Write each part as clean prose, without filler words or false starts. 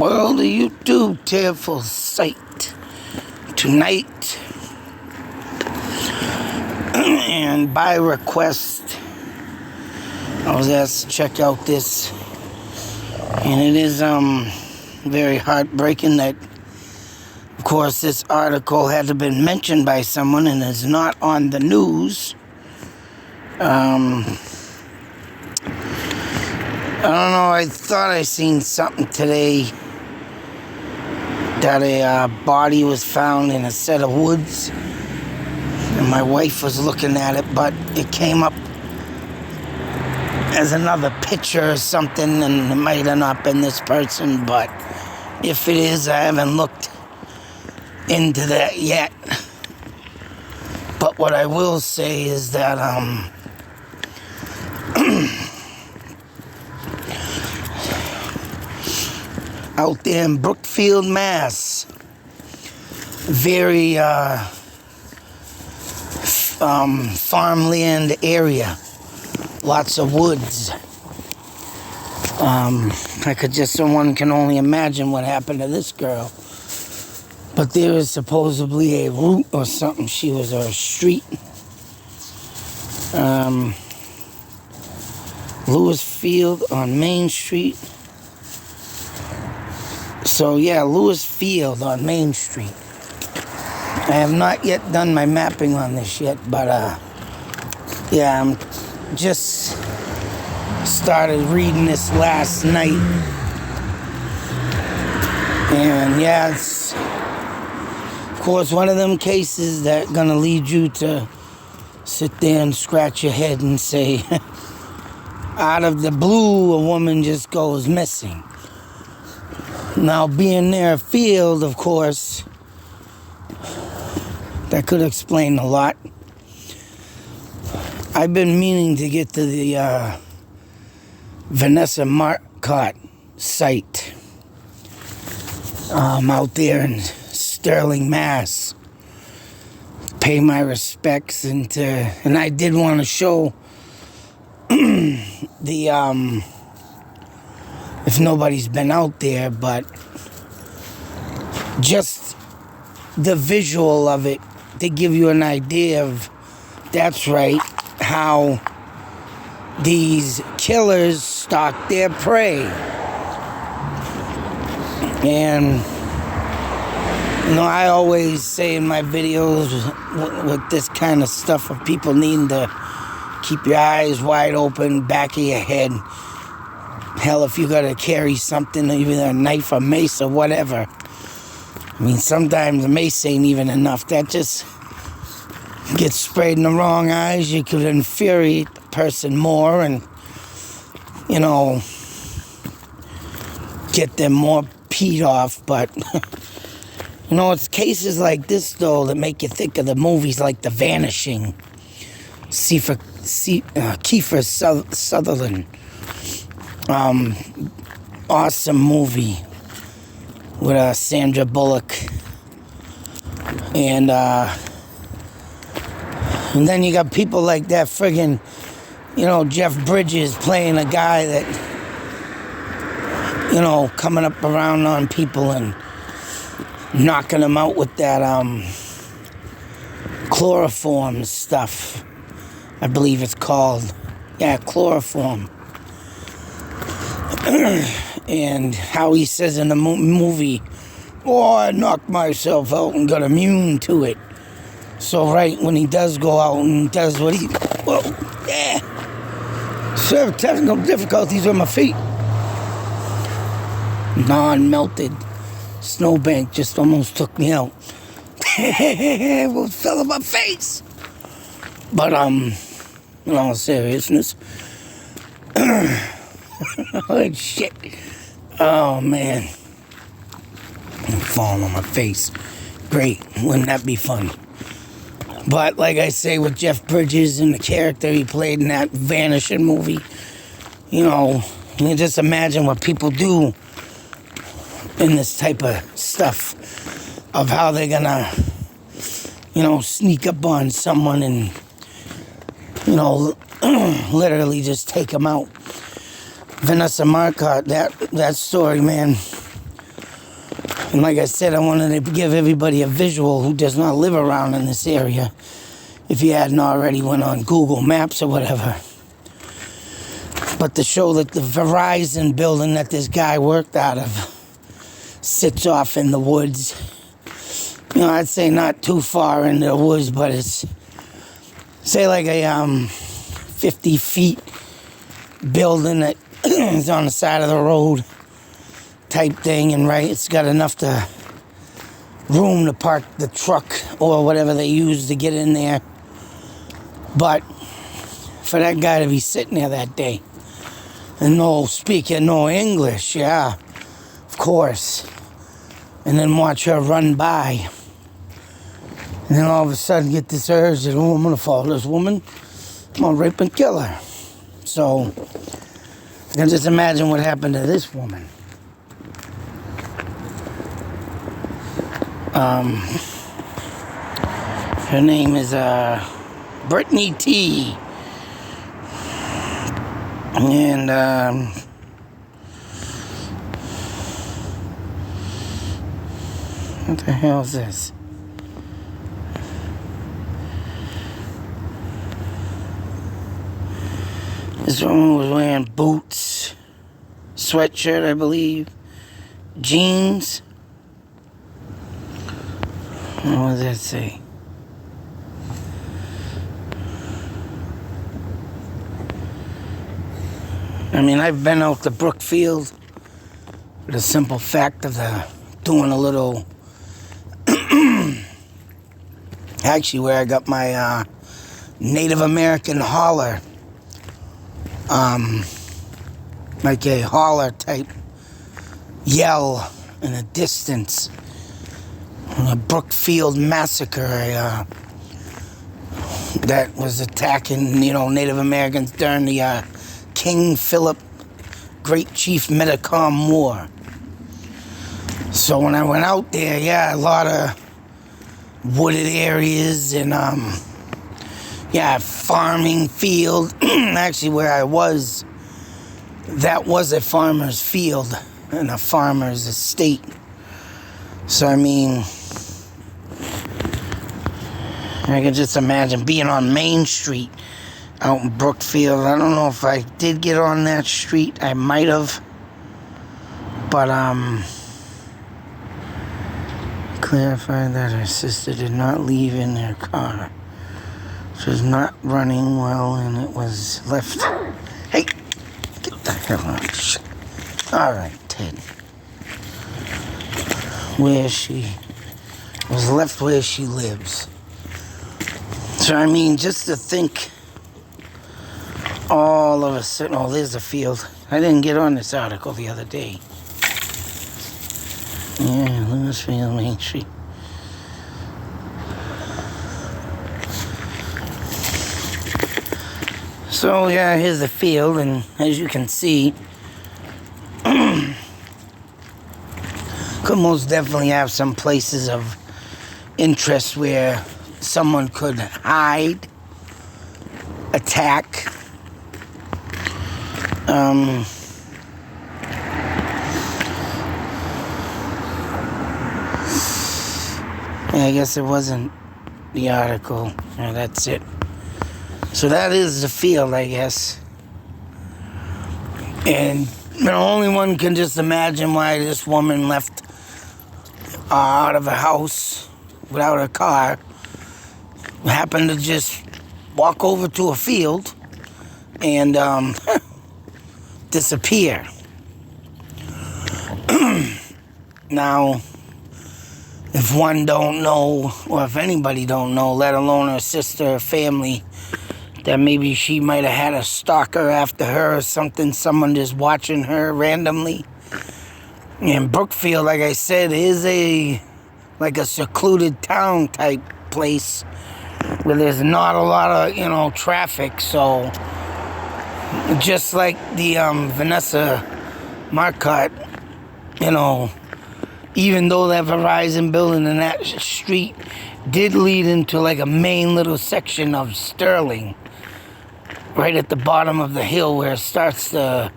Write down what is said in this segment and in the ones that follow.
World of YouTube, tearful sight tonight. And by request, I was asked to check out this, and it is very heartbreaking that, of course, this article had to been mentioned by someone and is not on the news. I don't know, I thought I seen something today that a body was found in a set of woods, and my wife was looking at it, but it came up as another picture or something, and it might have not been this person, but if it is, I haven't looked into that yet. But what I will say is that out there in Brookfield, Mass, very farmland area, lots of woods. Someone can only imagine what happened to this girl. But there is supposedly a route or something. She was a street. Lewis Field on Main Street. So yeah, Lewis Field on Main Street. I have not yet done my mapping on this yet, but yeah, I'm just started reading this last night. And yeah, it's of course one of them cases that gonna lead you to sit there and scratch your head and say, out of the blue, a woman just goes missing. Now, being near a field, of course, that could explain a lot. I've been meaning to get to the Vanessa Marcotte site out there in Sterling, Mass. Pay my respects, and I did want to show the if nobody's been out there, but just the visual of it to give you an idea of, that's right, how these killers stalk their prey. And you know, I always say in my videos with this kind of stuff of people needing to keep your eyes wide open, back of your head. Hell, if you gotta carry something, even a knife, a mace, or whatever. I mean, sometimes a mace ain't even enough. That just gets sprayed in the wrong eyes. You could infuriate the person more and, you know, get them more peed off. But, you know, it's cases like this, though, that make you think of the movies like The Vanishing. Kiefer Sutherland. Awesome movie with Sandra Bullock, and then you got people like that friggin', you know, Jeff Bridges playing a guy that, you know, coming up around on people and knocking them out with that chloroform stuff, I believe it's called. Yeah, chloroform. And how he says in the movie, oh, I knocked myself out and got immune to it. So right when he does go out and does what he, whoa, yeah, serve technical difficulties with my feet. Non-melted snowbank just almost took me out. It fell on my face. But in all seriousness, oh shit. Oh man. I'm falling on my face. Great. Wouldn't that be fun? But like I say, with Jeff Bridges and the character he played in that Vanishing movie, you know, you can just imagine what people do in this type of stuff, of how they're gonna, you know, sneak up on someone and, you know, literally just take them out. Vanessa Marcotte, that story, man, And like I said, I wanted to give everybody a visual who does not live around in this area, if you hadn't already went on Google Maps or whatever. But to show that the Verizon building that this guy worked out of sits off in the woods. You know, I'd say not too far into the woods, but it's, say like a 50 feet building that is on the side of the road type thing, and right, it's got enough room to park the truck or whatever they use to get in there. But for that guy to be sitting there that day and speaking no English, yeah, of course, and then watch her run by, and then all of a sudden get this urge that, oh, I'm gonna follow this woman, I'm gonna rape and kill her. So I can just imagine what happened to this woman. Her name is Britney T. And what the hell is this? This woman was wearing boots, sweatshirt, I believe, jeans. What does that say? I mean, I've been out to Brookfield for the simple fact of doing a little, actually where I got my Native American holler, like a holler type yell in the distance. A Brookfield massacre that was attacking, Native Americans during the King Philip Great Chief Metacom War. So when I went out there, yeah, a lot of wooded areas and farming field. Actually, where I was, that was a farmer's field and a farmer's estate. So I mean, I can just imagine being on Main Street out in Brookfield. I don't know if I did get on that street. I might have. But, clarified that her sister did not leave in their car. She was not running well and it was left. Hey, get the hell out. All right, Ted. Where she was left where she lives. So, I mean, just to think all of a sudden, oh, there's a field. I didn't get on this article the other day. Yeah, Lewisfield, Main Street. So, yeah, here's the field, and as you can see, could most definitely have some places of interest where someone could hide, attack. Yeah, I guess it wasn't the article. Yeah, that's it. So that is the field, I guess. And only one can just imagine why this woman left out of a house without a car, happened to just walk over to a field and disappear. Now, if one don't know, or if anybody don't know, let alone her sister or family, that maybe she might have had a stalker after her or something, someone just watching her randomly. And Brookfield, like I said, is like a secluded town type place where there's not a lot of, traffic. So just like the Vanessa Marcotte, even though that Verizon building in that street did lead into like a main little section of Sterling, right at the bottom of the hill where it starts to,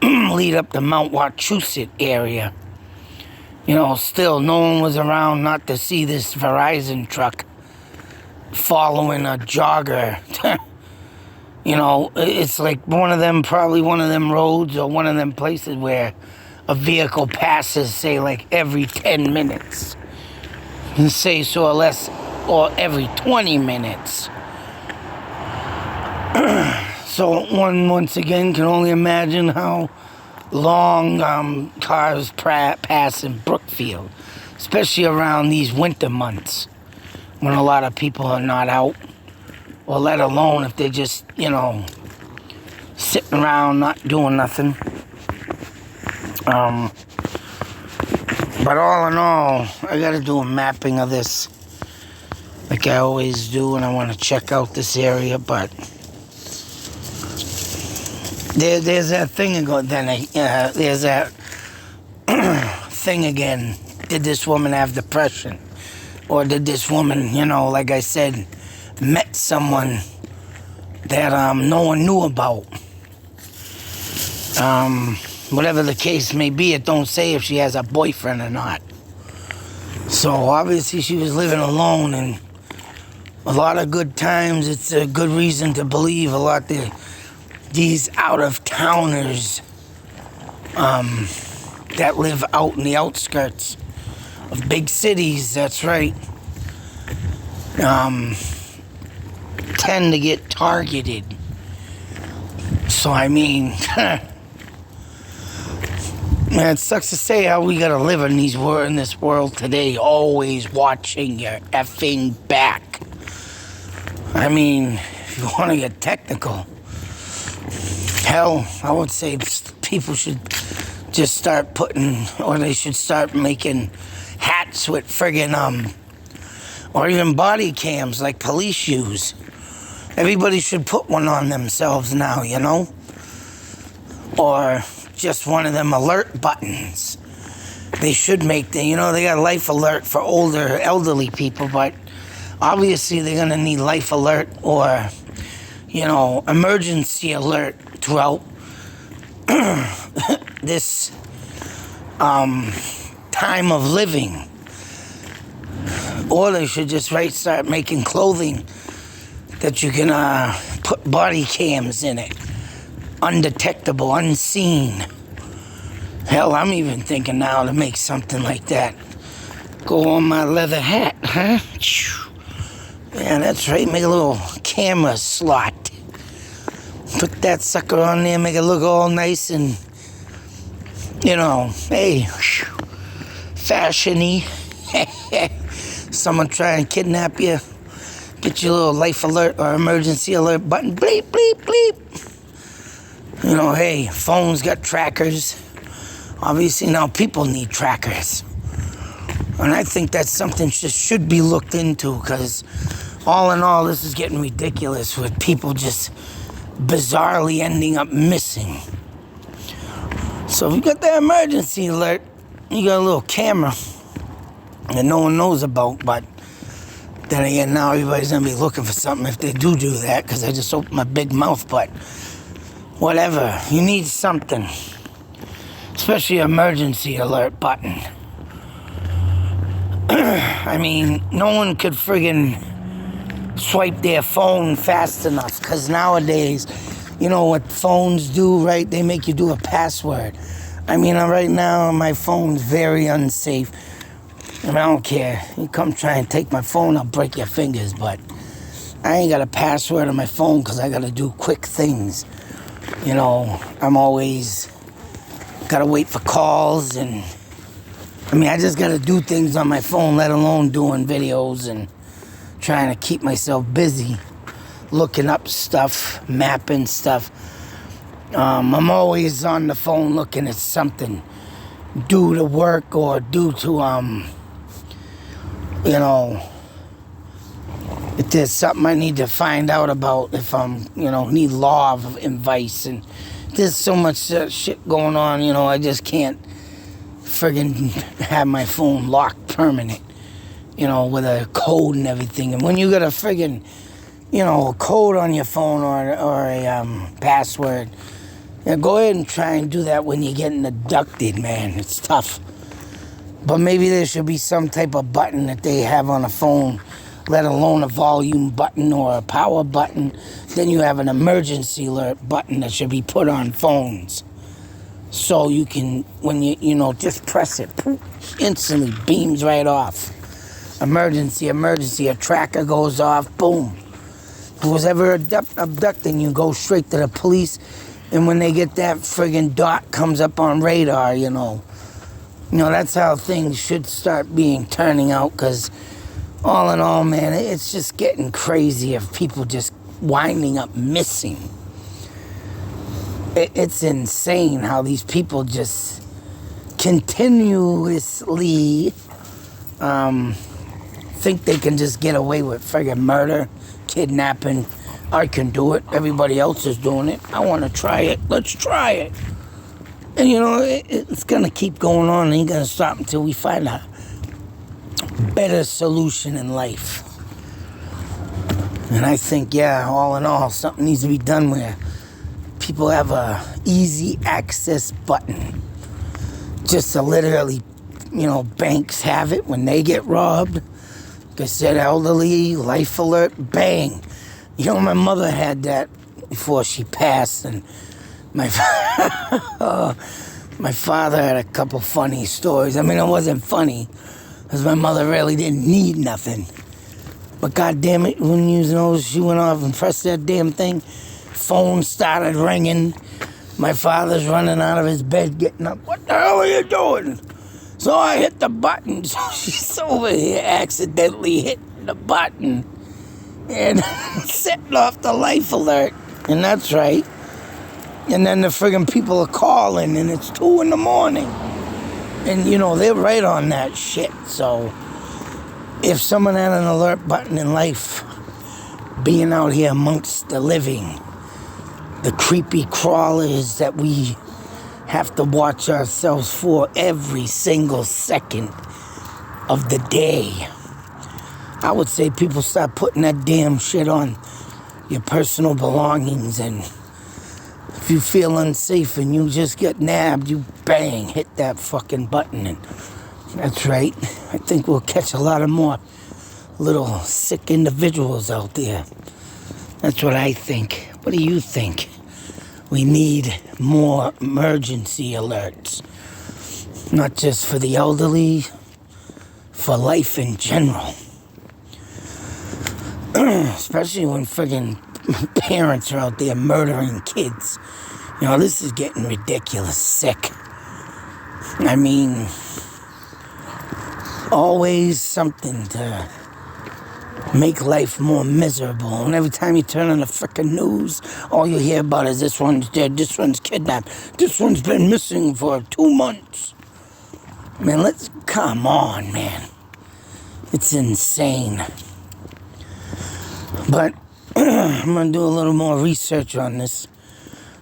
lead up the Mount Wachusett area. Still no one was around not to see this Verizon truck following a jogger. It's like probably one of them roads or one of them places where a vehicle passes, say, like every 10 minutes. And say so or less, or every 20 minutes. So one, once again, can only imagine how long cars pass in Brookfield, especially around these winter months when a lot of people are not out, or let alone if they're just, sitting around not doing nothing. But all in all, I gotta do a mapping of this like I always do, and I want to check out this area, but there's that thing again. There's that thing again. Did this woman have depression? Or did this woman, like I said, met someone that no one knew about? Whatever the case may be, it don't say if she has a boyfriend or not. So obviously she was living alone, and a lot of good times, it's a good reason to believe a lot these out-of-towners that live out in the outskirts of big cities, that's right, tend to get targeted. So I mean, man, it sucks to say how we gotta live in this world today, always watching your effing back. I mean, if you want to get technical, hell, I would say people should just start they should start making hats with friggin' or even body cams like police use. Everybody should put one on themselves now, or just one of them alert buttons. They should make they got life alert for elderly people, but obviously they're gonna need life alert or emergency alert throughout this time of living. Or they should just start making clothing that you can put body cams in it, undetectable, unseen. Hell, I'm even thinking now to make something like that go on my leather hat, huh? Yeah, that's right, make a little camera slot. Put that sucker on there, make it look all nice and, hey, fashion-y. Someone try and kidnap you, get your little life alert or emergency alert button, bleep, bleep, bleep. Hey, phones got trackers. Obviously now people need trackers. And I think that's something should be looked into, because all in all, this is getting ridiculous with people just bizarrely ending up missing. So if you got that emergency alert, you got a little camera that no one knows about, but then again, now everybody's gonna be looking for something if they do that, because I just opened my big mouth, but whatever, you need something, especially an emergency alert button. I mean, no one could friggin' swipe their phone fast enough, because nowadays, what phones do, right? They make you do a password. I mean, right now, my phone's very unsafe. And I don't care. You come try and take my phone, I'll break your fingers, but I ain't got a password on my phone because I got to do quick things. I'm always got to wait for calls, and I just got to do things on my phone, let alone doing videos and trying to keep myself busy, looking up stuff, mapping stuff. I'm always on the phone looking at something due to work or due to, if there's something I need to find out about, if I'm, need law advice, and there's so much shit going on, I just can't friggin' have my phone locked permanent, with a code and everything. And when you got a friggin', a code on your phone or a password, go ahead and try and do that when you're getting abducted, man. It's tough. But maybe there should be some type of button that they have on a phone, let alone a volume button or a power button. Then you have an emergency alert button that should be put on phones. So you can, when you just press it, instantly beams right off. Emergency, a tracker goes off, boom. Who's ever abducting you, go straight to the police. And when they get that friggin' dot comes up on radar, that's how things should start turning out, because all in all, man, it's just getting crazy of people just winding up missing. It's insane how these people just continuously think they can just get away with friggin' murder, kidnapping. I can do it. Everybody else is doing it. I want to try it. Let's try it. And it's going to keep going on. It ain't going to stop until we find a better solution in life. And I think, all in all, something needs to be done where people have a easy access button. Just to literally, banks have it when they get robbed. Like I said, elderly, life alert, bang. My mother had that before she passed, and my father had a couple funny stories. I mean, it wasn't funny, because my mother really didn't need nothing. But goddamn it, when she went off and pressed that damn thing, phone started ringing. My father's running out of his bed, getting up. What the hell are you doing? So I hit the button. So she's over here accidentally hitting the button and setting off the life alert. And that's right. And then the friggin' people are calling, and it's 2 a.m. And, they're right on that shit. So if someone had an alert button in life, being out here amongst the living, the creepy crawlers that we have to watch ourselves for every single second of the day, I would say people start putting that damn shit on your personal belongings. And if you feel unsafe and you just get nabbed, you bang, hit that fucking button. And that's right. I think we'll catch a lot of more little sick individuals out there. That's what I think. What do you think? We need more emergency alerts. Not just for the elderly, for life in general. Especially when friggin' parents are out there murdering kids. This is getting ridiculous sick. I mean, always something to make life more miserable. And every time you turn on the frickin' news, all you hear about is this one's dead, this one's kidnapped, this one's been missing for 2 months. Man, come on, man. It's insane. But I'm going to do a little more research on this.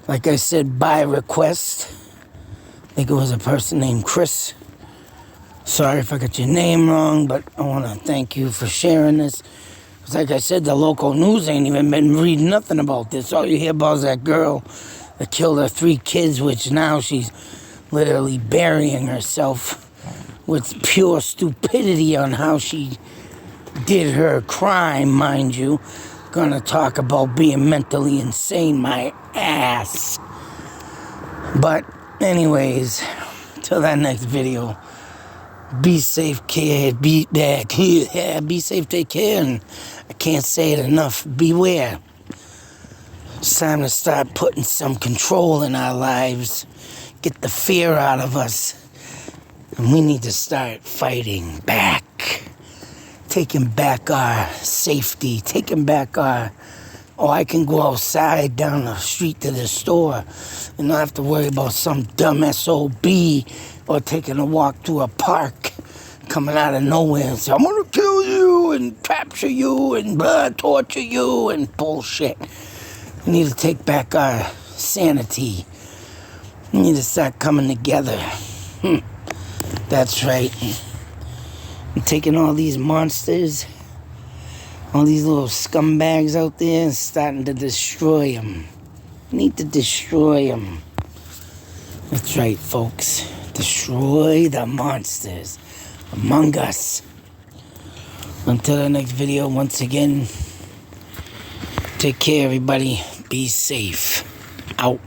Like I said, by request. I think it was a person named Chris. Sorry if I got your name wrong, but I want to thank you for sharing this. Because like I said, the local news ain't even been reading nothing about this. All you hear about is that girl that killed her 3 kids, which now she's literally burying herself with pure stupidity on how she did her crime, mind you. Gonna talk about being mentally insane, my ass. But anyways, till that next video, be safe, kid. Be safe, take care, and I can't say it enough. Beware. It's time to start putting some control in our lives. Get the fear out of us. And we need to start fighting back. Taking back our safety. Taking back our... I can go outside down the street to the store and not have to worry about some dumb SOB or taking a walk to a park coming out of nowhere and say, I'm going to kill you and capture you and torture you and bullshit. We need to take back our sanity. We need to start coming together. That's right. I'm taking all these monsters, all these little scumbags out there, and starting to destroy them. We need to destroy them. That's right, folks. Destroy the monsters among us. Until the next video, once again, take care, everybody. Be safe. Out.